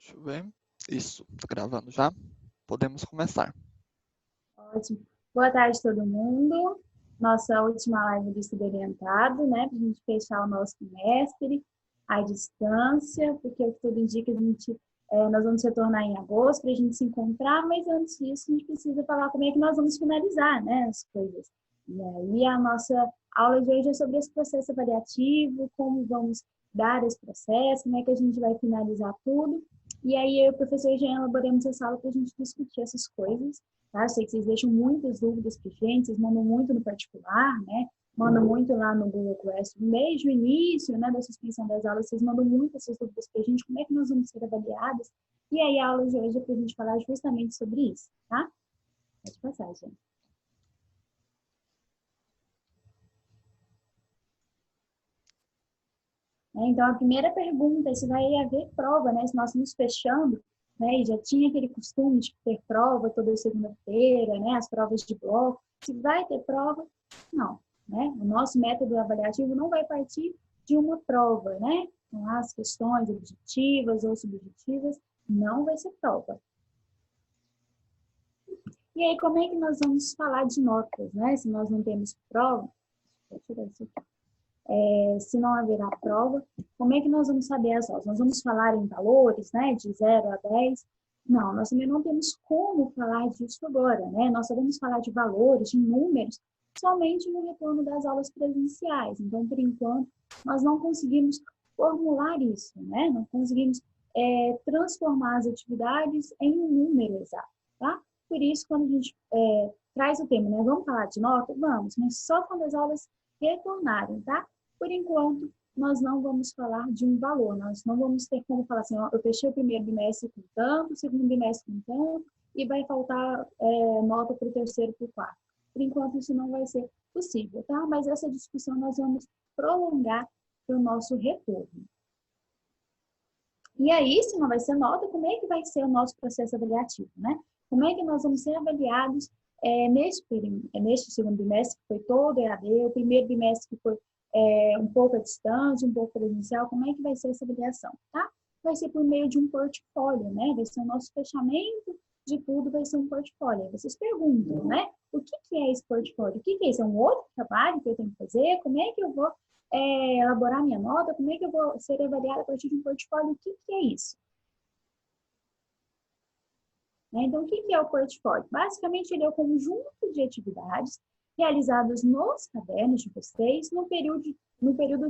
Deixa eu ver. Isso, tá gravando já? Podemos começar. Ótimo. Boa tarde, todo mundo. Nossa última live do Estudo Orientado, né? Para a gente fechar o nosso semestre à distância, porque o que tudo indica, nós vamos retornar em agosto para a gente se encontrar, mas antes disso, a gente precisa falar como é que nós vamos finalizar, né, as coisas. E aí, a nossa aula de hoje é sobre esse processo avaliativo, como vamos dar esse processo, como é que a gente vai finalizar tudo. E aí, eu e o professor Jean elaboramos essa aula para a gente discutir essas coisas. Tá? Eu sei que vocês deixam muitas dúvidas para a gente, vocês mandam muito no particular, né? Mandam muito lá no Google Classroom. Desde o início, né, da suspensão das aulas, vocês mandam muito essas dúvidas para a gente, como é que nós vamos ser avaliados. E aí a aula de hoje é para a gente falar justamente sobre isso, tá? Pode passar, gente. Então, a primeira pergunta é se vai haver prova, né? Se nós estamos fechando, né? E já tinha aquele costume de ter prova toda segunda-feira, né? As provas de bloco. Se vai ter prova, não, né? O nosso método avaliativo não vai partir de uma prova, né? Então, as questões objetivas ou subjetivas, não vai ser prova. E aí, como é que nós vamos falar de notas, né? Se nós não temos prova, vou tirar isso aqui. Se não haverá prova, como é que nós vamos saber as notas? Nós vamos falar em valores, né, de 0 a 10? Não, nós também não temos como falar disso agora, né? Nós só vamos falar de valores, de números, somente no retorno das aulas presenciais. Então, por enquanto, nós não conseguimos formular isso, né? Não conseguimos transformar as atividades em um número exato, tá? Por isso, quando a gente traz o tema, né? Vamos falar de nota? Vamos, mas só quando as aulas retornarem, tá? Por enquanto, nós não vamos falar de um valor, nós não vamos ter como falar assim, ó, eu fechei o primeiro bimestre com tanto, o segundo bimestre com tanto, e vai faltar nota para o terceiro e para o quarto. Por enquanto, isso não vai ser possível, tá? Mas essa discussão nós vamos prolongar para o nosso retorno. E aí, se não vai ser nota, como é que vai ser o nosso processo avaliativo, né? Como é que nós vamos ser avaliados neste segundo bimestre, que foi todo EAD, o primeiro bimestre que foi um pouco à distância, um pouco presencial, como é que vai ser essa avaliação, tá? Vai ser por meio de um portfólio, né? Vai ser o nosso fechamento de tudo, vai ser um portfólio. Aí vocês perguntam, né? O que é esse portfólio? O que é isso? É um outro trabalho que eu tenho que fazer? Como é que eu vou elaborar minha nota? Como é que eu vou ser avaliada a partir de um portfólio? O que é isso? Então, o que é o portfólio? Basicamente, ele é o conjunto de atividades realizadas nos cadernos de vocês no período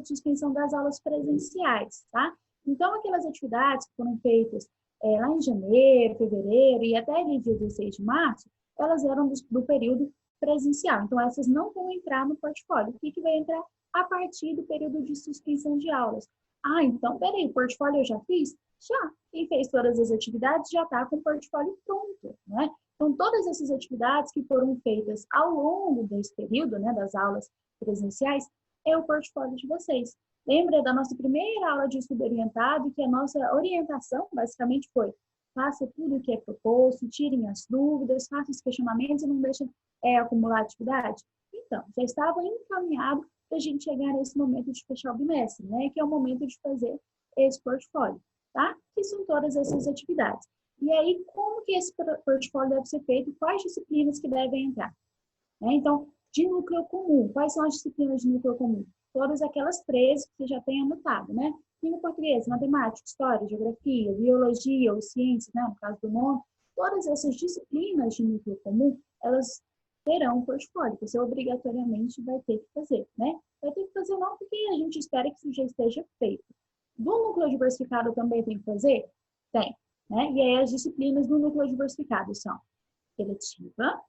de suspensão das aulas presenciais, tá? Então, aquelas atividades que foram feitas lá em janeiro, fevereiro e até ali dia 16 de março, elas eram do período presencial. Então, essas não vão entrar no portfólio. O que vai entrar? A partir do período de suspensão de aulas. Ah, então, peraí, o portfólio eu já fiz? Já. Quem fez todas as atividades já está com o portfólio pronto, né? Então, todas essas atividades que foram feitas ao longo desse período, né, das aulas presenciais, é o portfólio de vocês. Lembra da nossa primeira aula de estudo orientado, que a nossa orientação, basicamente, foi faça tudo o que é proposto, tirem as dúvidas, faça os questionamentos e não deixem acumular atividade? Então, já estava encaminhado para a gente chegar nesse momento de fechar o bimestre, né, que é o momento de fazer esse portfólio, tá? Que são todas essas atividades. E aí, como que esse portfólio deve ser feito? Quais disciplinas que devem entrar? Então, de núcleo comum, quais são as disciplinas de núcleo comum? Todas aquelas 13 que você já tem anotado, né? Língua portuguesa, matemática, história, geografia, biologia ou ciências, né? No caso do nome, todas essas disciplinas de núcleo comum, elas terão um portfólio, que você obrigatoriamente vai ter que fazer, né? Vai ter que fazer não porque a gente espera que isso já esteja feito. Do núcleo diversificado também tem que fazer? Tem, né? E aí as disciplinas do núcleo diversificado são eletiva,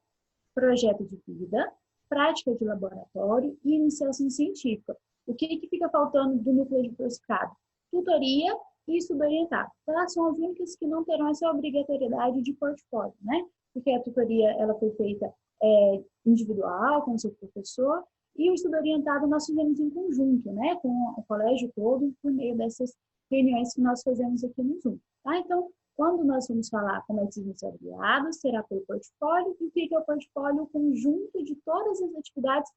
projeto de vida, prática de laboratório e iniciação científica. O que fica faltando do núcleo diversificado? Tutoria e estudo orientado. Elas são as únicas que não terão essa obrigatoriedade de portfólio, né? Porque a tutoria ela foi feita individual, com o seu professor, e o estudo orientado nós fizemos em conjunto, né? Com o colégio todo, por meio dessas reuniões que nós fazemos aqui no Zoom. Tá? Então, quando nós vamos falar como é que vão ser avaliados, será pelo portfólio. E o que é o portfólio? O conjunto de todas as atividades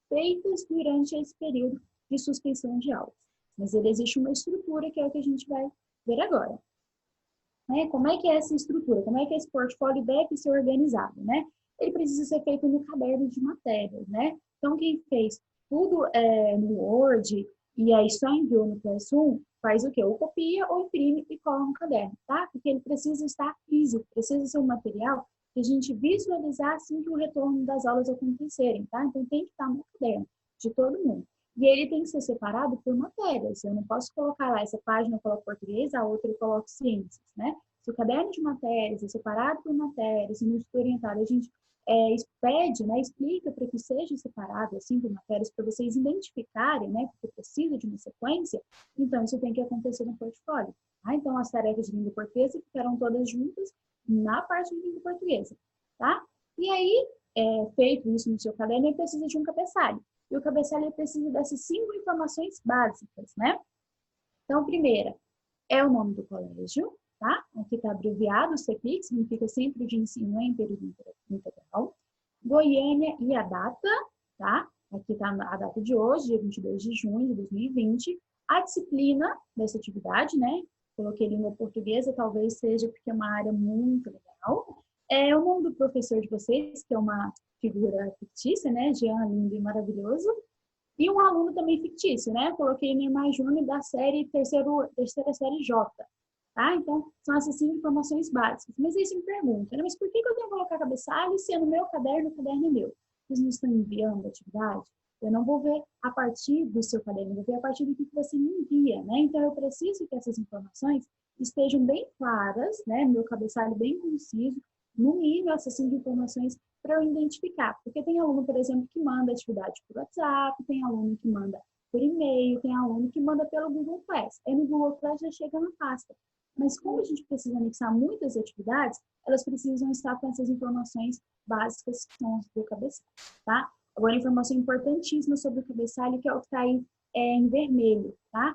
feitas durante esse período de suspensão de aulas. Mas ele existe uma estrutura que é o que a gente vai ver agora. né? Como é que é essa estrutura? Como é que esse portfólio deve ser organizado, né? Ele precisa ser feito no caderno de matérias, né? Então, quem fez tudo no Word e aí só enviou no Classroom, faz o quê? Ou copia, ou imprime e cola no caderno, tá? Porque ele precisa estar físico, precisa ser um material que a gente visualizar assim que o retorno das aulas acontecerem, tá? Então, tem que estar no caderno de todo mundo. E ele tem que ser separado por matérias. Eu não posso colocar lá essa página eu coloco português, a outra eu coloco ciências, né? Se o caderno de matérias é separado por matérias e no estudo orientado a gente pede, né, explica para que seja separado assim por matérias para vocês identificarem, né, porque precisa de uma sequência, então isso tem que acontecer no portfólio. Tá? Então as tarefas de língua portuguesa ficarão todas juntas na parte de língua portuguesa, tá? E aí, feito isso no seu caderno, ele precisa de um cabeçalho. E o cabeçalho precisa dessas 5 informações básicas, né? Então, primeira, é o nome do colégio, tá? Aqui está abreviado, CEPIC, significa Centro de Ensino em Período Integral. Goiânia e a data, tá? Aqui está a data de hoje, dia 22 de junho de 2020. A disciplina dessa atividade, né? Coloquei língua portuguesa, talvez seja porque é uma área muito legal. É o nome do professor de vocês, que é uma figura fictícia, né? Jean, lindo e maravilhoso. E um aluno também fictício, né? Coloquei Neymar Júnior da série terceira série J. Tá? Então, são essas 5 informações básicas. Mas aí você me pergunta, né? Mas por que eu tenho que colocar cabeçalho se é no meu caderno, o caderno é meu? Vocês não estão enviando a atividade? Eu não vou ver a partir do seu caderno, eu vou ver a partir do que você me envia, né? Então, eu preciso que essas informações estejam bem claras, né? Meu cabeçalho bem conciso, no mínimo essas 5 informações para eu identificar. Porque tem aluno, por exemplo, que manda atividade por WhatsApp, tem aluno que manda por e-mail, tem aluno que manda pelo Google Class. Aí no Google Class já chega na pasta. Mas como a gente precisa anexar muitas atividades, elas precisam estar com essas informações básicas que são as do cabeçalho, tá? Agora, informação importantíssima sobre o cabeçalho, que é o que está aí em vermelho, tá?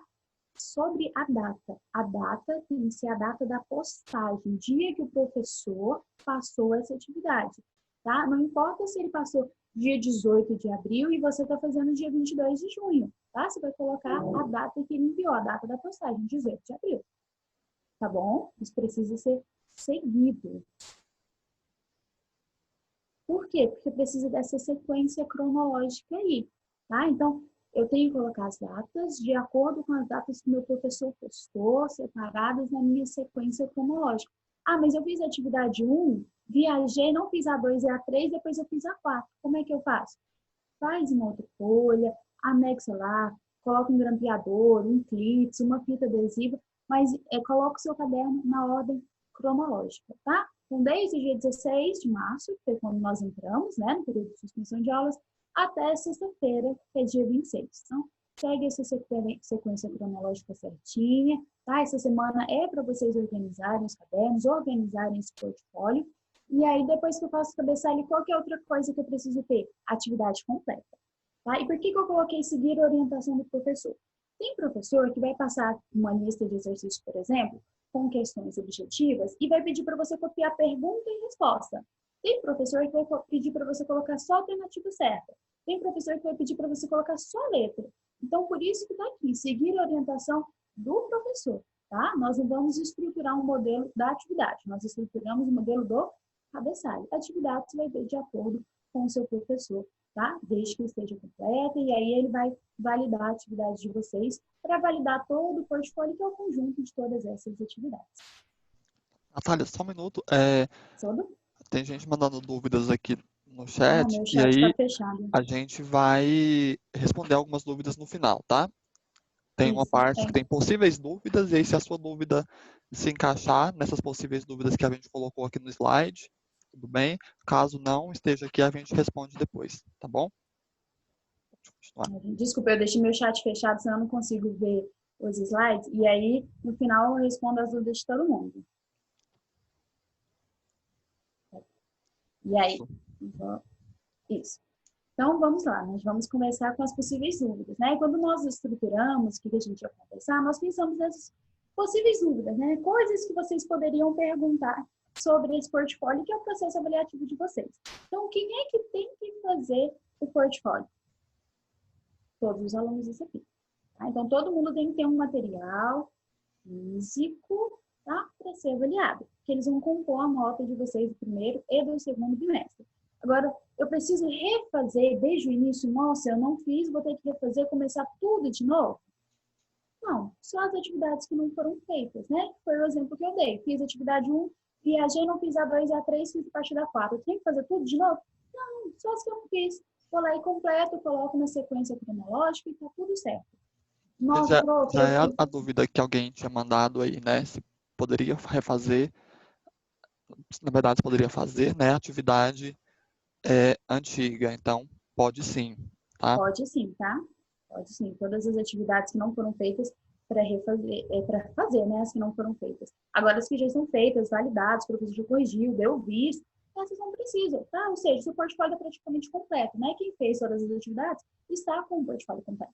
Sobre a data. A data tem que ser a data da postagem, dia que o professor passou essa atividade, tá? Não importa se ele passou dia 18 de abril e você está fazendo dia 22 de junho, tá? Você vai colocar a data que ele enviou, a data da postagem, 18 de abril. Tá bom? Isso precisa ser seguido. Por quê? Porque precisa dessa sequência cronológica aí, tá? Então, eu tenho que colocar as datas de acordo com as datas que meu professor postou, separadas na minha sequência cronológica. Ah, mas eu fiz a atividade 1, viajei, não fiz a 2 e a 3, depois eu fiz a 4. Como é que eu faço? Faz uma outra folha, anexa lá, coloca um grampeador, um clipe, uma fita adesiva, mas coloca o seu caderno na ordem cronológica, tá? Então, desde o dia 16 de março, que foi quando nós entramos, né, no período de suspensão de aulas, até sexta-feira, que é dia 26. Então, segue essa sequência cronológica certinha, tá? Essa semana é para vocês organizarem os cadernos, organizarem esse portfólio, e aí, depois que eu faço o cabeçalho, qual que é outra coisa que eu preciso ter? Atividade completa. Tá? E por que eu coloquei seguir a orientação do professor? Tem professor que vai passar uma lista de exercícios, por exemplo, com questões objetivas e vai pedir para você copiar pergunta e resposta. Tem professor que vai pedir para você colocar só a alternativa certa. Tem professor que vai pedir para você colocar só a letra. Então, por isso que está aqui, seguir a orientação do professor. Tá? Nós não vamos estruturar um modelo da atividade, nós estruturamos o modelo do cabeçalho. A atividade você vai ver de acordo com o seu professor, tá? Desde que esteja completa, e aí ele vai validar a atividade de vocês para validar todo o portfólio, que é o conjunto de todas essas atividades. Natália, só um minuto. Todo? Tem gente mandando dúvidas aqui no Ah, chat, meu e chat está aí fechado. a gente vai responder algumas dúvidas no final, tá? Tem uma Isso. parte que tem possíveis dúvidas, e aí se a sua dúvida se encaixar nessas possíveis dúvidas que a gente colocou aqui no slide, tudo bem? Caso não esteja aqui, a gente responde depois, tá bom? Desculpa, eu deixei meu chat fechado, senão eu não consigo ver os slides. E aí, no final, eu respondo as dúvidas de todo mundo. E aí? Isso. Então, vamos lá, nós vamos começar com as possíveis dúvidas, né? E quando nós estruturamos o que a gente vai conversar, nós pensamos nessas possíveis dúvidas, né? Coisas que vocês poderiam perguntar sobre esse portfólio, que é o processo avaliativo de vocês. Então, quem é que tem que fazer o portfólio? Todos os alunos desse aqui. Tá? Então, todo mundo tem que ter um material físico, tá? Para ser avaliado, porque eles vão compor a nota de vocês do primeiro e do segundo bimestre. Agora, eu preciso refazer desde o início, nossa, eu não fiz, vou ter que refazer, começar tudo de novo? Não, só as atividades que não foram feitas, né? Foi o exemplo que eu dei. Fiz atividade 1, viajei, não fiz a 2 e a 3, fiz parte da 4. Eu tenho que fazer tudo de novo? Não, só as que eu não fiz. Vou lá e completo, coloco na sequência cronológica e tá tudo certo. Porque Nossa, prof, já eu é fiz. a dúvida que alguém tinha mandado aí, né? Se poderia refazer, na verdade, poderia fazer, né? Atividade antiga. Então, pode sim, tá? Pode sim, tá? Pode sim. Todas as atividades que não foram feitas para refazer, para fazer, né? As que não foram feitas. Agora, as que já estão feitas, validadas, o professor já corrigiu, deu visto, essas não precisam, tá? Ou seja, o seu portfólio é praticamente completo, né? Quem fez todas as atividades está com o portfólio completo.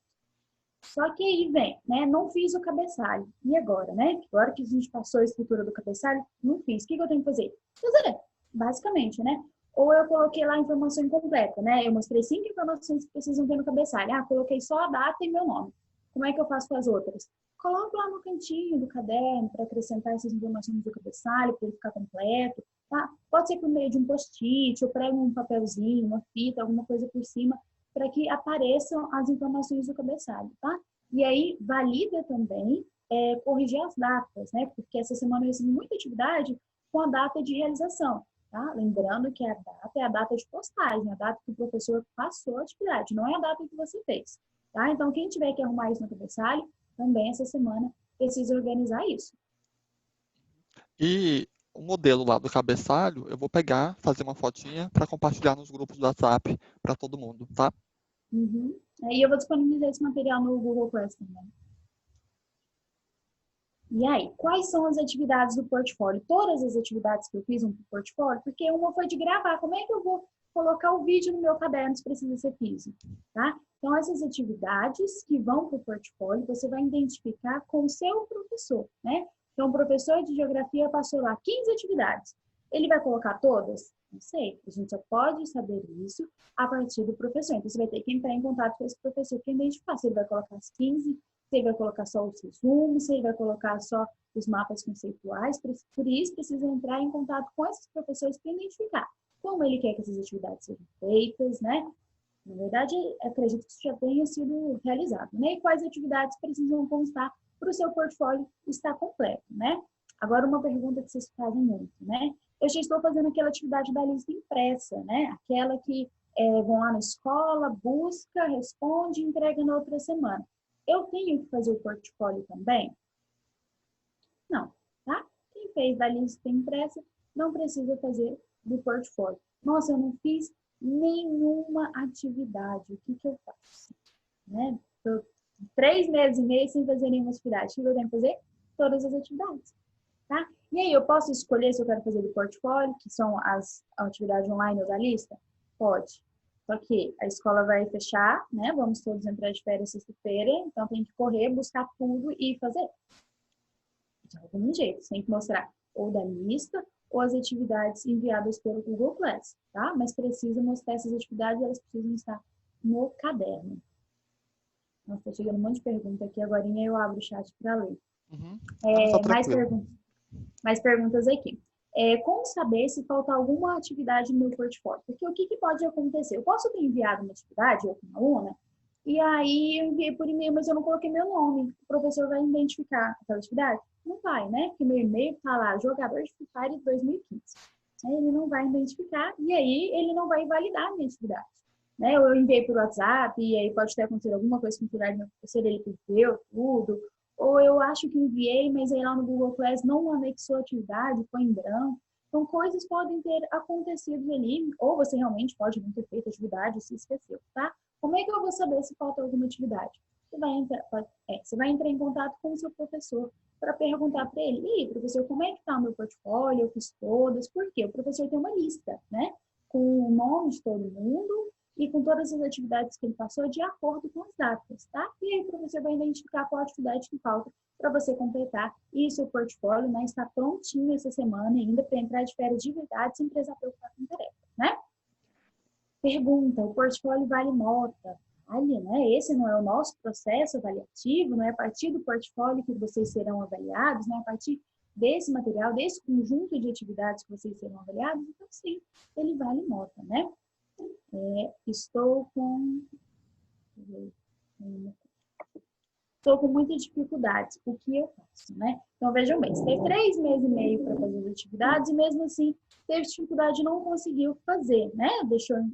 Só que aí vem, né? Não fiz o cabeçalho. E agora, né? Agora que a gente passou a escritura do cabeçalho, não fiz. O que eu tenho que fazer? Fazer, basicamente, né? Ou eu coloquei lá a informação incompleta, né? Eu mostrei 5 informações que precisam ter no cabeçalho. Ah, coloquei só a data e meu nome. Como é que eu faço com as outras? Coloco lá no cantinho do caderno para acrescentar essas informações do cabeçalho, para ele ficar completo, tá? Pode ser por meio de um post-it, ou prego um papelzinho, uma fita, alguma coisa por cima, para que apareçam as informações do cabeçalho, tá? E aí, valida também corrigir as datas, né? Porque essa semana eu recebi muita atividade com a data de realização, tá? Lembrando que a data é a data de postagem, a data que o professor passou a atividade, não é a data que você fez, tá? Então, quem tiver que arrumar isso no cabeçalho, também essa semana precisa organizar isso. E o modelo lá do cabeçalho, eu vou pegar, fazer uma fotinha para compartilhar nos grupos do WhatsApp para todo mundo, tá? Uhum. E eu vou disponibilizar esse material no Google Class também. E aí, quais são as atividades do portfólio? Todas as atividades que eu fiz no portfólio, porque uma foi de gravar. Como é que eu vou colocar o vídeo no meu caderno se precisa ser físico? Tá? Então, essas atividades que vão para o portfólio, você vai identificar com o seu professor, né? Então, o professor de geografia passou lá 15 atividades. Ele vai colocar todas? Não sei. A gente só pode saber isso a partir do professor. Então, você vai ter que entrar em contato com esse professor para identificar se ele vai colocar as 15, se ele vai colocar só os resumos, se ele vai colocar só os mapas conceituais. Por isso, precisa entrar em contato com esses professores para identificar como ele quer que essas atividades sejam feitas, né? Na verdade, acredito que isso já tenha sido realizado, né? E quais atividades precisam constar para o seu portfólio estar completo, né? Agora, uma pergunta que vocês fazem muito, né? Eu já estou fazendo aquela atividade da lista impressa, né? Aquela que vão lá na escola, busca, responde e entrega na outra semana. Eu tenho que fazer o portfólio também? Não, tá? Quem fez da lista impressa não precisa fazer do portfólio. Nossa, eu não fiz nenhuma atividade. O que eu faço? Né? Tô 3 meses e meio sem fazer nenhuma atividade. O que eu tenho que fazer? Todas as atividades. Tá? E aí, eu posso escolher se eu quero fazer do portfólio, que são as atividades online ou da lista? Pode. Só que a escola vai fechar, né? Vamos todos entrar de férias sexta-feira, então tem que correr, buscar tudo e fazer. De algum jeito, você tem que mostrar ou da lista ou as atividades enviadas pelo Google Class, tá? Mas precisa mostrar essas atividades, elas precisam estar no caderno. Nossa, tá chegando um monte de pergunta aqui, agora eu abro o chat para ler. Uhum. Não, tá tranquilo. Mais perguntas aqui. Como saber se falta alguma atividade no meu portfólio? Porque o que pode acontecer? Eu posso ter enviado uma atividade, eu como aluna, e aí eu enviei por e-mail, mas eu não coloquei meu nome. O professor vai identificar aquela atividade? Não vai, né? Porque meu e-mail está lá, jogador de Free Fire 2015. Ele não vai identificar e aí ele não vai validar a minha atividade. Né? Eu enviei por WhatsApp e aí pode ter acontecido alguma coisa com o atividade do meu professor, ele perdeu tudo. Ou eu acho que enviei, mas aí lá no Google Class não anexou a atividade, foi em branco. Então, coisas podem ter acontecido ali, ou você realmente pode não ter feito a atividade e se esqueceu, tá? Como é que eu vou saber se falta alguma atividade? Você vai entrar em contato com o seu professor para perguntar para ele, e aí, professor, como é que está o meu portfólio? Eu fiz todas. Por quê? O professor tem uma lista, né? Com o nome de todo mundo e com todas as atividades que ele passou de acordo com as datas, tá? E aí o professor vai identificar qual atividade que falta para você completar e seu portfólio, né, está prontinho essa semana ainda para entrar de férias de verdade sem precisar preocupar com tarefa, né? Pergunta, o portfólio vale nota? Vale, né? Esse não é o nosso processo avaliativo, não é a partir do portfólio que vocês serão avaliados, não é a partir desse material, desse conjunto de atividades que vocês serão avaliados, então sim, ele vale nota, né? Estou com muitas dificuldades. O que eu faço, né? Então, vejam bem, você teve 3 meses e meio para fazer as atividades e mesmo assim teve dificuldade e não conseguiu fazer, né?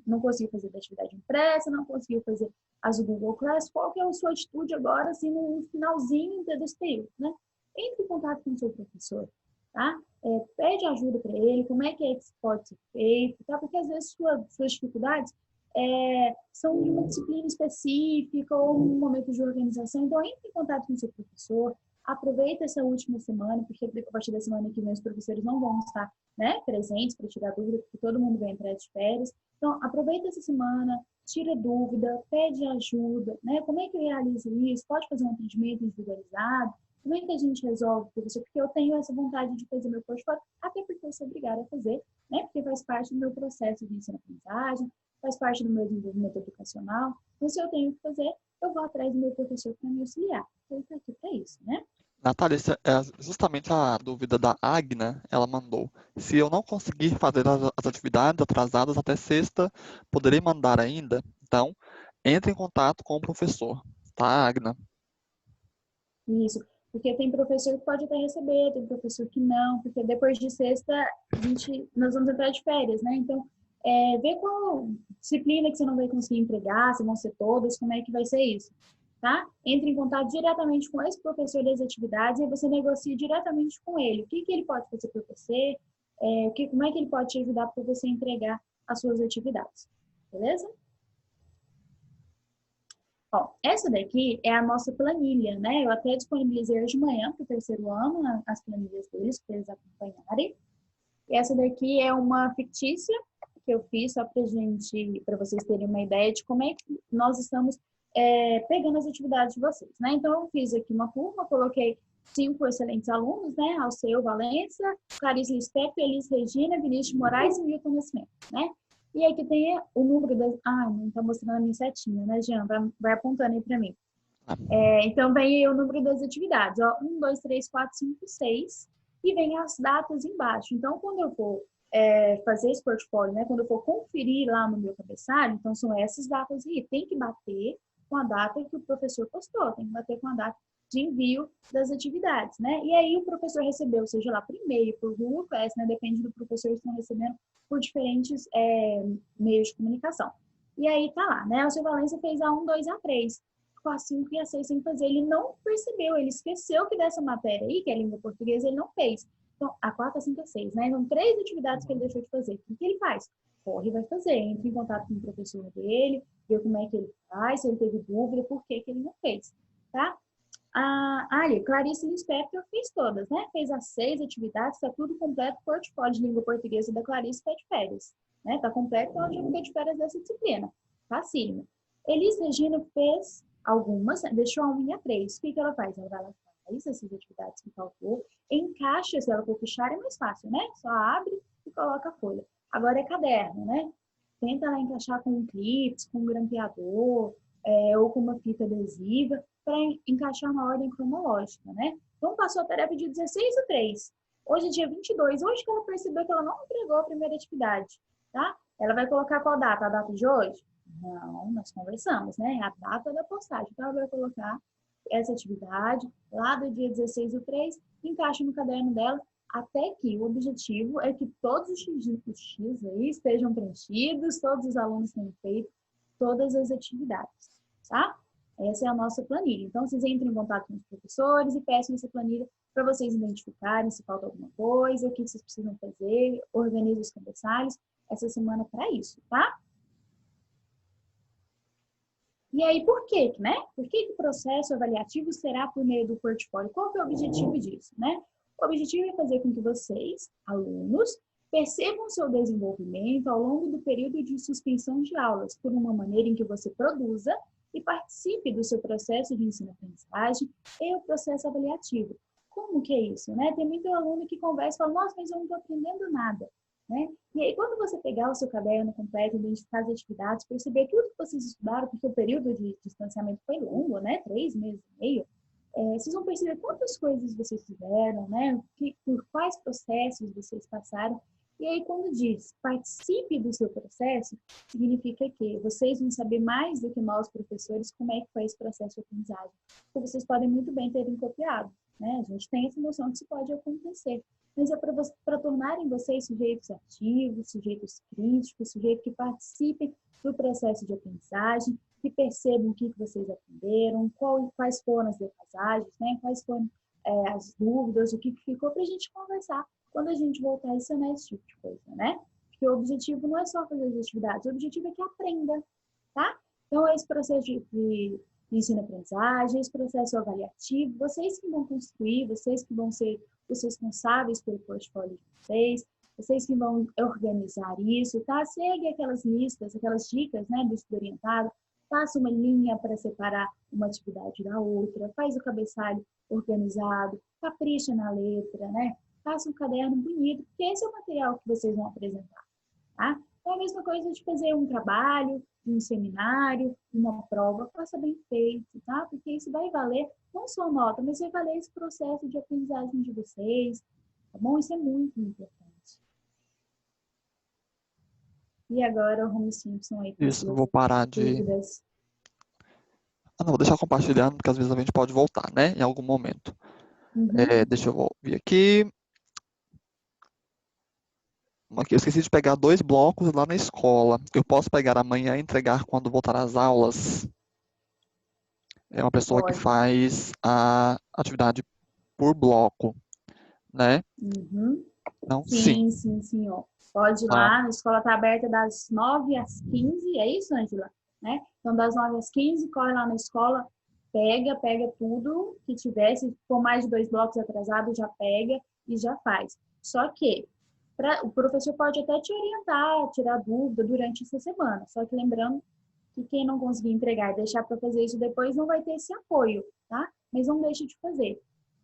Não conseguiu fazer da atividade impressa, não conseguiu fazer as do Google Class. Qual que é a sua atitude agora, assim, no finalzinho desse período, né? Entre em contato com o seu professor, tá? Pede ajuda para ele, como é que isso pode ser feito, tá? Porque às vezes suas dificuldades são de uma disciplina específica ou um momento de organização. Então, entre em contato com o seu professor, aproveita essa última semana, porque a partir da semana que vem os professores não vão estar, né, presentes para tirar dúvida, porque todo mundo vai entrar de férias. Então, aproveita essa semana, tira dúvida, pede ajuda, né? Como é que eu realizo isso? Pode fazer um atendimento individualizado? Como é que a gente resolve, professor? Porque eu tenho essa vontade de fazer meu portfólio, até porque eu sou obrigada a fazer, né? Porque faz parte do meu processo de ensino-aprendizagem, faz parte do meu desenvolvimento educacional. Então, se eu tenho que fazer, eu vou atrás do meu professor para me auxiliar. Ele está aqui para isso, né? Natália, justamente a dúvida da Agna, ela mandou. Se eu não conseguir fazer as atividades atrasadas até sexta, poderei mandar ainda? Então, entre em contato com o professor, tá, Agna? Isso. Porque tem professor que pode até receber, tem professor que não, porque depois de sexta, nós vamos entrar de férias, né? Então, vê qual disciplina que você não vai conseguir entregar, se vão ser todas, como é que vai ser isso, tá? Entre em contato diretamente com esse professor das atividades e você negocia diretamente com ele. O que ele pode fazer para você, como é que ele pode te ajudar para você entregar as suas atividades, beleza? Ó, essa daqui é a nossa planilha, né? Eu até disponibilizei hoje de manhã para o terceiro ano as planilhas deles, para eles acompanharem. E essa daqui é uma fictícia que eu fiz só para vocês terem uma ideia de como é que nós estamos pegando as atividades de vocês, né? Então, eu fiz aqui uma curva, coloquei 5 excelentes alunos, né? Alceu Valença, Clarice Lispector, Elis Regina, Vinícius de Moraes e Milton Nascimento, né? E aqui tem o número das... não tá mostrando a minha setinha, né, Jean? Vai apontando aí para mim. Então, vem aí o número das atividades, ó. 1, 2, 3, 4, 5, 6. E vem as datas embaixo. Então, quando eu for fazer esse portfólio, né? Quando eu for conferir lá no meu cabeçalho, então são essas datas aí. Tem que bater com a data que o professor postou, tem que bater com a data de envio das atividades, né? E aí o professor recebeu, seja lá por e-mail, por Google Class, né? Depende do professor, estão recebendo por diferentes meios de comunicação. E aí tá lá, né? O seu Valência fez a 1, 2, a 3, com a 5 e a 6 sem fazer. Ele não percebeu, ele esqueceu que dessa matéria aí, que é a língua portuguesa, ele não fez. Então, a 4, a 5, a 6, né? Então, 3 atividades que ele deixou de fazer. O que ele faz? Corre e vai fazer. Entra em contato com o professor dele, vê como é que ele faz, se ele teve dúvida, por que ele não fez, tá? Ali, Clarice Lispector fez todas, né? Fez as 6 atividades, está tudo completo. Portfólio de língua portuguesa da Clarice está de férias, né? Está completo, então ela já ficou de férias dessa disciplina. Facílimo. Elis Regina fez algumas, deixou a 1 e a 3. O que ela faz? Ela vai lá, faz essas atividades que faltou, encaixa, se ela for fichar, é mais fácil, né? Só abre e coloca a folha. Agora é caderno, né? Tenta lá encaixar com um clips, com um grampeador, ou com uma fita adesiva, para encaixar na ordem cronológica, né? Então, passou a tarefa de 16 a 3. Hoje é dia 22. Hoje que ela percebeu que ela não entregou a primeira atividade, tá? Ela vai colocar qual data? A data de hoje? Não, nós conversamos, né? A data da postagem. Então, ela vai colocar essa atividade lá do dia 16 do 3, encaixa no caderno dela, até que o objetivo é que todos os X aí estejam preenchidos, todos os alunos tenham feito todas as atividades, tá? Essa é a nossa planilha. Então, vocês entrem em contato com os professores e peçam essa planilha para vocês identificarem se falta alguma coisa, o que vocês precisam fazer, organizem os cabeçalhos essa semana para isso, tá? E aí, por quê, né? Por que o processo avaliativo será por meio do portfólio? Qual que é o objetivo disso, né? O objetivo é fazer com que vocês, alunos, percebam seu desenvolvimento ao longo do período de suspensão de aulas, por uma maneira em que você produza e participe do seu processo de ensino-aprendizagem e o processo avaliativo. Como que é isso, né? Tem muito aluno que conversa e fala, nossa, mas eu não estou aprendendo nada, né? E aí, quando você pegar o seu caderno completo, identificar as atividades, perceber tudo que vocês estudaram, porque o período de distanciamento foi longo, né? 3 meses e meio. Vocês vão perceber quantas coisas vocês fizeram, né? Por quais processos vocês passaram. E aí, quando diz participe do seu processo, significa que vocês vão saber mais do que nós, professores, como é que foi esse processo de aprendizagem. Porque vocês podem muito bem terem copiado, né? A gente tem essa noção que isso pode acontecer. Mas é para tornarem vocês sujeitos ativos, sujeitos críticos, sujeitos que participem do processo de aprendizagem, que percebam o que vocês aprenderam, quais foram as defasagens, né? Quais foram as dúvidas, o que ficou para a gente conversar quando a gente voltar a ensinar esse tipo de coisa, né? Porque o objetivo não é só fazer as atividades, o objetivo é que aprenda, tá? Então, esse processo de ensino-aprendizagem, esse processo avaliativo, vocês que vão construir, vocês que vão ser os responsáveis pelo portfólio de vocês que vão organizar isso, tá? Segue aquelas listas, aquelas dicas, né, do estudo orientado, faça uma linha para separar uma atividade da outra, faz o cabeçalho organizado, capricha na letra, né? Faça um caderno bonito, porque esse é o material que vocês vão apresentar, tá? Então, é a mesma coisa de fazer um trabalho, um seminário, uma prova, faça bem feito, tá? Porque isso vai valer não só nota, mas vai valer esse processo de aprendizagem de vocês, tá bom? Isso é muito importante. E agora o Home Simpson aí com as Isso, suas vou parar de... dúvidas. Ah, não, vou deixar compartilhando, porque às vezes a gente pode voltar, né? Em algum momento. Uhum. Deixa eu vir aqui. Aqui, eu esqueci de pegar 2 blocos lá na escola. Eu posso pegar amanhã e entregar quando voltar às aulas? É uma pessoa que Pode. faz a atividade por bloco, né? Uhum. Então, sim. Sim, sim, senhor. Pode ir Tá. lá, a escola está aberta das 9 às 15, é isso, Ângela? Né? Então, das 9 às 15, corre lá na escola, pega tudo que tiver, se for mais de 2 blocos atrasados, já pega e já faz. Só que o professor pode até te orientar, tirar dúvida durante essa semana, só que lembrando que quem não conseguir entregar e deixar para fazer isso depois não vai ter esse apoio, tá? Mas não deixe de fazer,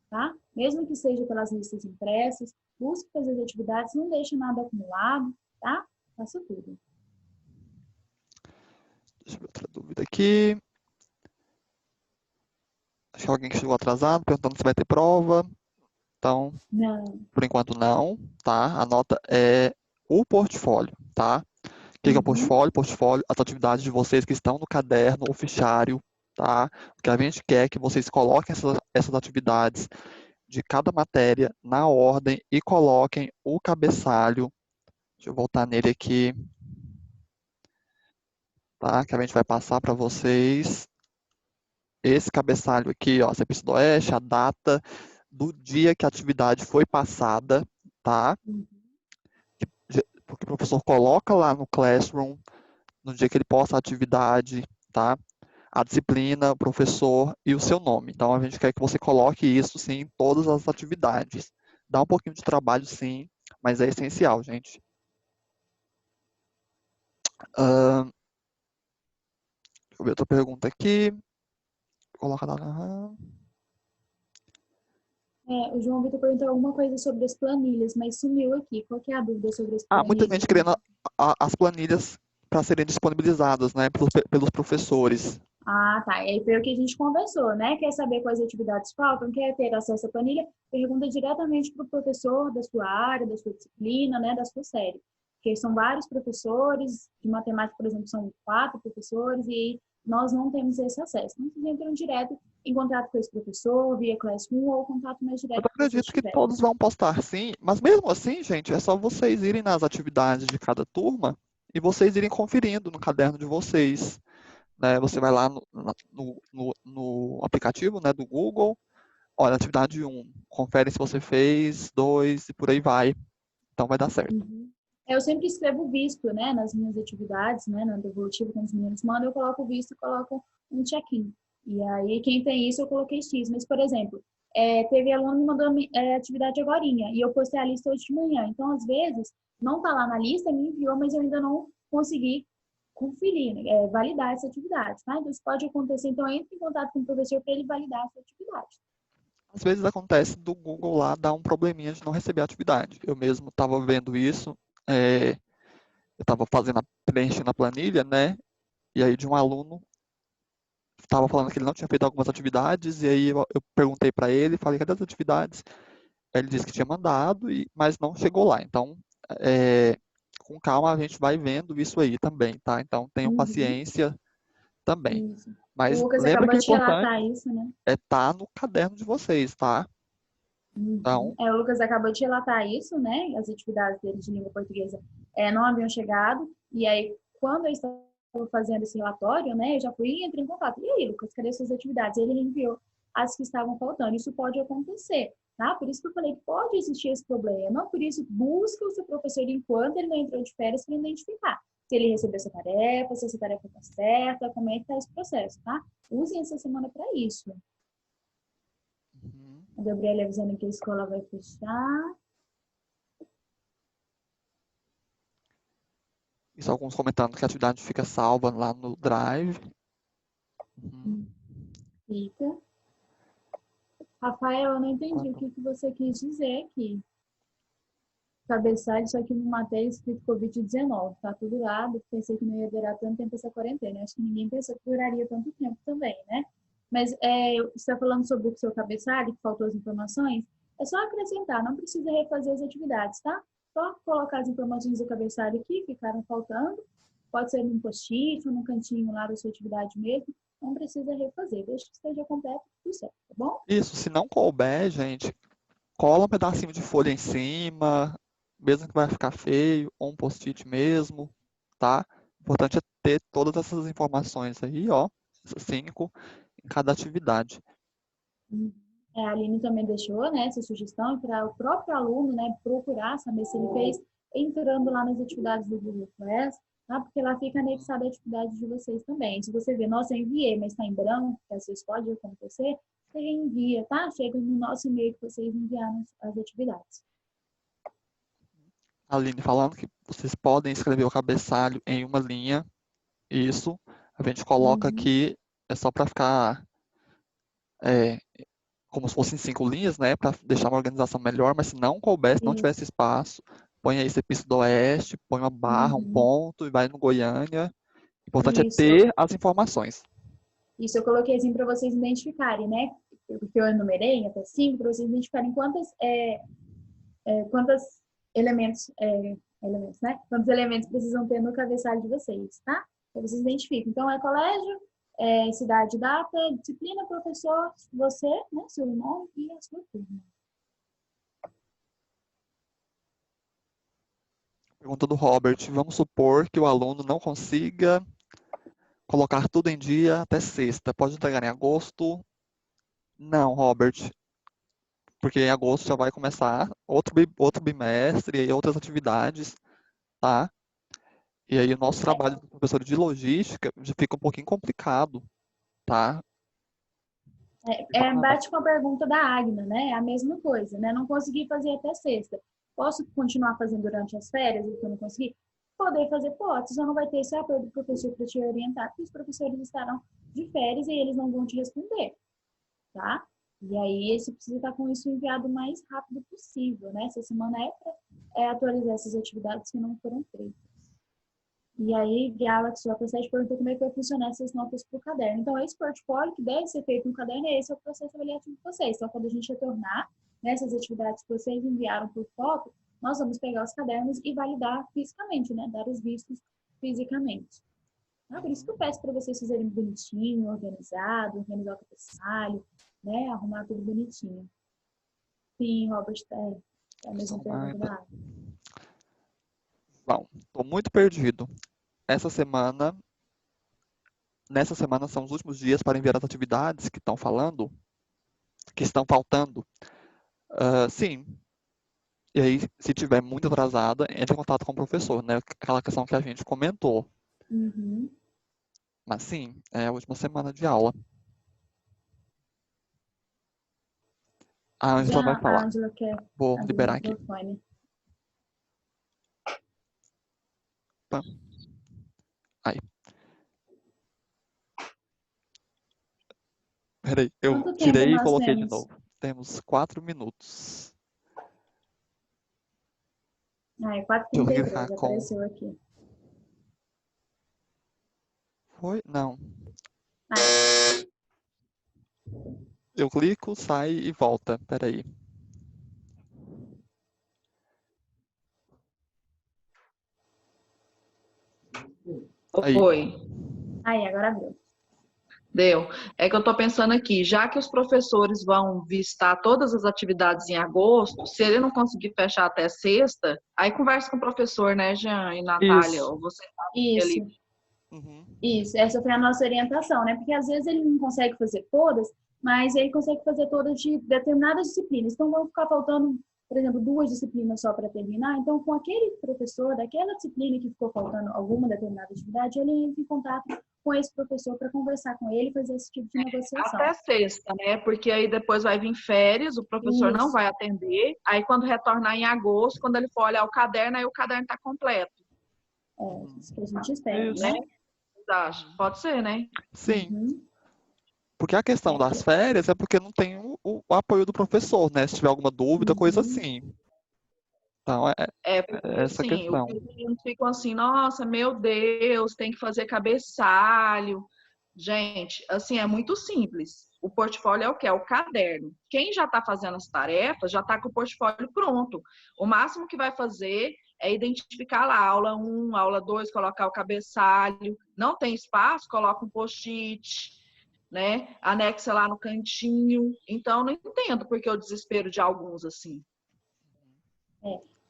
tá? Mesmo que seja pelas listas impressas, busque fazer as atividades, não deixe nada acumulado, tá? Faça tudo. Deixa eu ver outra dúvida aqui. Acho que alguém que chegou atrasado, perguntando se vai ter prova. Então, Não. por enquanto não, tá? A nota é o portfólio, tá? O que é o Uhum. portfólio? Portfólio, as atividades de vocês que estão no caderno, o fichário, tá? O que a gente quer é que vocês coloquem essas atividades de cada matéria na ordem e coloquem o cabeçalho. Deixa eu voltar nele aqui, tá? Que a gente vai passar para vocês. Esse cabeçalho aqui, ó, CPC do Oeste, a data do dia que a atividade foi passada, tá? Uhum. Porque o professor coloca lá no Classroom, no dia que ele posta a atividade, tá? A disciplina, o professor e o seu nome. Então, a gente quer que você coloque isso, sim, em todas as atividades. Dá um pouquinho de trabalho, sim, mas é essencial, gente. Deixa eu ver outra pergunta aqui. Coloca lá. O João Vitor perguntou alguma coisa sobre as planilhas, mas sumiu aqui. Qual que é a dúvida sobre as Muita planilhas, gente querendo Ângela? as planilhas para serem disponibilizadas, né, pelos professores. Ah, tá. E aí foi o que a gente conversou, né? Quer saber quais atividades faltam? Quer ter acesso à planilha? Pergunta diretamente para o professor da sua área, da sua disciplina, né? Da sua série. Porque são vários professores, de matemática, por exemplo, são 4 professores, e nós não temos esse acesso. Então, vocês entram direto em contato com esse professor, via Classroom, ou contato mais Eu direto que vocês acredito que tiverem. todos vão postar sim, mas mesmo assim, gente, é só vocês irem nas atividades de cada turma e vocês irem conferindo no caderno de vocês, né? Você vai lá no aplicativo, né, do Google, olha, atividade 1, confere se você fez, 2 e por aí vai. Então vai dar certo. Uhum. Eu sempre escrevo visto, né, nas minhas atividades, né, na devolutiva, quando os meninos mandam, eu coloco o visto e coloco um check-in. E aí, quem tem isso, eu coloquei X. Mas, por exemplo, teve aluno que me mandou atividade agorinha, e eu postei a lista hoje de manhã. Então, às vezes, não tá lá na lista, me enviou, mas eu ainda não consegui conferir, né, validar essa atividade, tá? Então, isso pode acontecer. Então, entre em contato com o professor para ele validar essa atividade. Às vezes acontece do Google lá dar um probleminha de não receber a atividade. Eu mesmo estava vendo isso, eu estava preenchendo a planilha, né? E aí de um aluno estava falando que ele não tinha feito algumas atividades, e aí eu perguntei para ele, falei, cadê as atividades? Ele disse que tinha mandado, mas não chegou lá. Então, é, com calma a gente vai vendo isso aí também, tá? Então, tenham Uhum. paciência também. Isso. O Mas Lucas lembra que acabou o de importante relatar isso, né? é estar no caderno de vocês, tá? Uhum. Então, O Lucas acabou de relatar isso, né? As atividades dele de língua portuguesa não haviam chegado. E aí, quando eu estava fazendo esse relatório, né? Eu já fui e entrei em contato. E aí, Lucas, cadê suas atividades? Ele enviou as que estavam faltando. Isso pode acontecer, tá? Por isso que eu falei que pode existir esse problema. Por isso, busca o seu professor enquanto ele não entrou de férias para identificar se ele recebeu essa tarefa, se essa tarefa está certa, como é que está esse processo, tá? Usem essa semana para isso. uhum. A Gabriela avisando que a escola vai fechar. Isso, alguns comentando que a atividade fica salva lá no Drive. Uhum. Fica. Rafael, eu não entendi o Quando- que você quis dizer aqui. Cabeçalho, só que no matéria escrito Covid-19. Tá tudo lá. Pensei que não ia durar tanto tempo essa quarentena. Acho que ninguém pensou que duraria tanto tempo também, né? Mas você está falando sobre o seu cabeçalho, que faltou as informações? É só acrescentar, não precisa refazer as atividades, tá? Só colocar as informações do cabeçalho aqui, ficaram faltando. Pode ser num post-it ou num cantinho lá da sua atividade mesmo. Não precisa refazer. Deixa que esteja completo, tudo certo, tá bom? Isso, se não couber, gente, cola um pedacinho de folha em cima, mesmo que vai ficar feio, ou um post-it mesmo, tá? O importante é ter todas essas informações aí, ó, essas 5 em cada atividade. A Aline também deixou, né, essa sugestão para o próprio aluno, né, procurar saber se ele fez entrando lá nas atividades do Google Class, tá? Porque lá fica anexada a atividade de vocês também. Se você vê, nossa, eu enviei, mas está em branco, que às vezes pode acontecer, você envia, tá? Chega no nosso e-mail que vocês enviaram as atividades. A Aline falando que vocês podem escrever o cabeçalho em uma linha, isso, a gente coloca Uhum. aqui, é só para ficar é, como se fossem 5 linhas, né, para deixar uma organização melhor, mas se não couber, se não tivesse Isso. espaço, põe aí Cepista do Oeste, põe uma barra, um Uhum. ponto e vai no Goiânia. O importante é Isso. ter as informações. Isso eu coloquei assim para vocês identificarem, né? Porque eu enumerei até 5, para vocês identificarem quantos elementos, né? Quantos elementos precisam ter no cabeçalho de vocês, tá? Então vocês identificam. Então é colégio, cidade, data, disciplina, professor, você, né? Seu nome e a sua turma. Pergunta do Robert, vamos supor que o aluno não consiga colocar tudo em dia até sexta, pode entregar em agosto? Não, Robert, porque em agosto já vai começar outro bimestre e outras atividades, tá? E aí o nosso trabalho do professor de logística já fica um pouquinho complicado, tá? Bate com a pergunta da Agna, né? É a mesma coisa, né? Não consegui fazer até sexta. Posso continuar fazendo durante as férias, o que eu não consegui? Poder fazer, pode, só não vai ter esse apoio do professor para te orientar, porque os professores estarão de férias e eles não vão te responder, tá? E aí você precisa estar com isso enviado o mais rápido possível, né? Essa semana para atualizar essas atividades que não foram feitas. E aí, Galaxy J7 perguntou como é que vai funcionar essas notas para o caderno. Então, esse portfólio que deve ser feito no caderno, esse é o processo avaliativo de vocês. Então, quando a gente retornar nessas atividades que vocês enviaram por foto, nós vamos pegar os cadernos e validar fisicamente, né? Dar os vistos fisicamente. Por isso que eu Uhum. peço para vocês fazerem bonitinho, organizado, organizar o cabeçalho, né? Arrumar tudo bonitinho. Sim, Robert, é a mesma Professor pergunta Marta. da área. Bom, estou muito perdido. Essa semana, nessa semana são os últimos dias para enviar as atividades que estão falando, que estão faltando. Sim. E aí, se tiver muito atrasada, entre em contato com o professor, né? Aquela questão que a gente comentou. Uhum. Mas sim, é a última semana de aula. A Ângela vai Já a falar. Angela quer Vou abrir o liberar aqui. microfone. Opa. Aí, peraí. Eu Quanto tempo tirei e nós coloquei de temos? novo. Temos 4 minutos. Ah, é Deixa eu 4h33, clicar com. apareceu aqui. Foi? Não. Aí, Eu clico, sai e volta. Peraí. Aí. Oi, agora abriu. deu. É que eu estou pensando aqui, já que os professores vão vistar todas as atividades em agosto, se ele não conseguir fechar até sexta, aí conversa com o professor, né, Jean e Natália, Isso. ou você Isso. ele. Uhum. Isso, essa foi a nossa orientação, né? Porque às vezes ele não consegue fazer todas, mas ele consegue fazer todas de determinadas disciplinas. Então vão ficar faltando, por exemplo, 2 disciplinas só para terminar. Então, com aquele professor daquela disciplina que ficou faltando alguma determinada atividade, ele entra em contato com esse professor para conversar com ele e fazer esse tipo de negociação. Até sexta, né? Porque aí depois vai vir férias, o professor não Isso. vai atender. Aí quando retornar em agosto, quando ele for olhar o caderno, aí o caderno está completo, Isso que a gente espera, Isso. né? né? Vocês acham? Pode ser, né? Sim. Uhum. Porque a questão das férias é porque não tem o apoio do professor, né? Se tiver alguma dúvida, coisa assim. Então, É, porque essa assim, questão. os meninos ficam assim, nossa, meu Deus, tem que fazer cabeçalho. Gente, assim, é muito simples. O portfólio é o quê? É o caderno. Quem já está fazendo as tarefas já está com o portfólio pronto. O máximo que vai fazer é identificar lá, aula 1, aula 2, colocar o cabeçalho. Não tem espaço, coloca um post-it, né? Anexa lá no cantinho. Então, não entendo porque o desespero de alguns assim.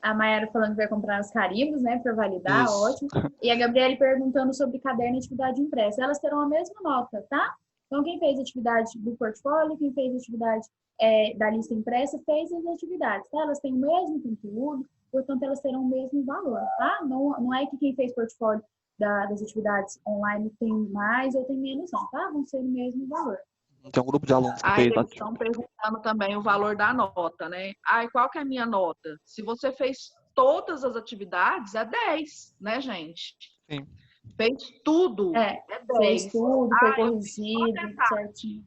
A Mayara falando que vai comprar os carimbos, né, para validar, Isso. ótimo. E a Gabriele perguntando sobre caderno e atividade impressa. Elas terão a mesma nota, tá? Então, quem fez atividade do portfólio, quem fez atividade da lista impressa, fez as atividades, tá? Elas têm o mesmo conteúdo, portanto, elas terão o mesmo valor, tá? Não é que quem fez portfólio das atividades online tem mais ou tem menos, não, tá? Vão ser o mesmo valor. Tem um grupo de alunos que Aí fez eles estão perguntando também o valor da nota, né? Ai, qual que é a minha nota? Se você fez todas as atividades, é 10, né, gente? Sim. Fez tudo, é Fez 10. tudo, foi Eu fiz só corrigido, metade, certinho.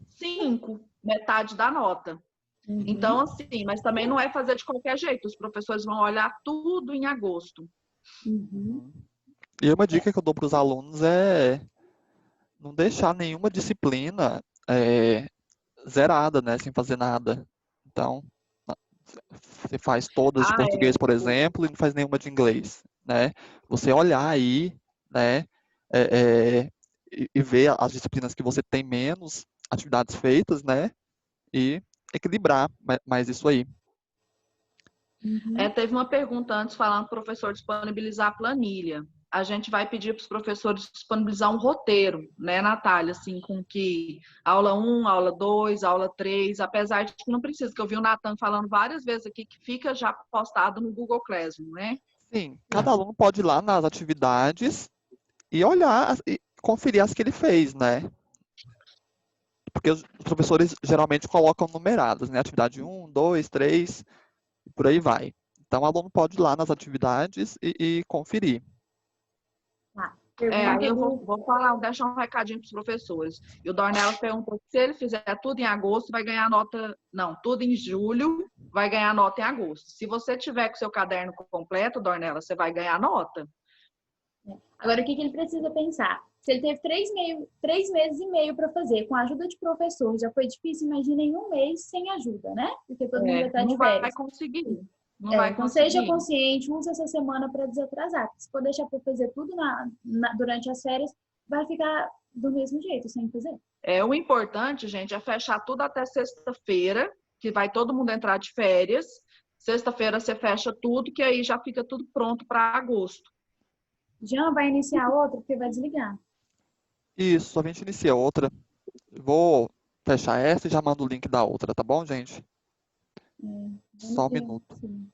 5, metade da nota. Então, assim, mas também não é fazer de qualquer jeito. Os professores vão olhar tudo em agosto. E uma dica que eu dou para os alunos é não deixar nenhuma disciplina zerada, né, sem fazer nada. Então, você faz todas de português, por exemplo, e não faz nenhuma de inglês, né? Você olhar aí, né, e ver as disciplinas que você tem menos atividades feitas, né, e equilibrar mais isso aí. Teve uma pergunta antes falando para o professor disponibilizar a planilha. A gente vai pedir para os professores disponibilizar um roteiro, né, Natália? Assim, com que aula 1, aula 2, aula 3, apesar de que não precisa, que eu vi o Natan falando várias vezes aqui que fica já postado no Google Classroom, né? Sim, cada aluno pode ir lá nas atividades e olhar e conferir as que ele fez, né? Porque os professores geralmente colocam numeradas, né? Atividade 1, 2, 3, e por aí vai. Então, o aluno pode ir lá nas atividades e conferir. Aí eu vou falar, deixar um recadinho para os professores. E o Dornelas perguntou se ele fizer tudo em agosto, vai ganhar nota. Não, tudo em julho, vai ganhar nota em agosto. Se você tiver com o seu caderno completo, Dornelas, você vai ganhar nota. Agora, o que ele precisa pensar? Se ele teve 3 meses e meio para fazer, com a ajuda de professor, já foi difícil, imagina em um mês sem ajuda, né? Porque todo mundo vai estar de férias. Não vai conseguir. Não vai então, conseguir. seja consciente, use essa semana para desatrasar. Se for deixar para fazer tudo durante as férias, vai ficar do mesmo jeito, sem fazer. O importante, gente, é fechar tudo até sexta-feira, que vai todo mundo entrar de férias. Sexta-feira você fecha tudo, que aí já fica tudo pronto para agosto. Jean vai iniciar outra, porque vai desligar. Isso, a gente inicia outra. Vou fechar essa e já mando o link da outra, tá bom, gente? Só um minuto. Sim.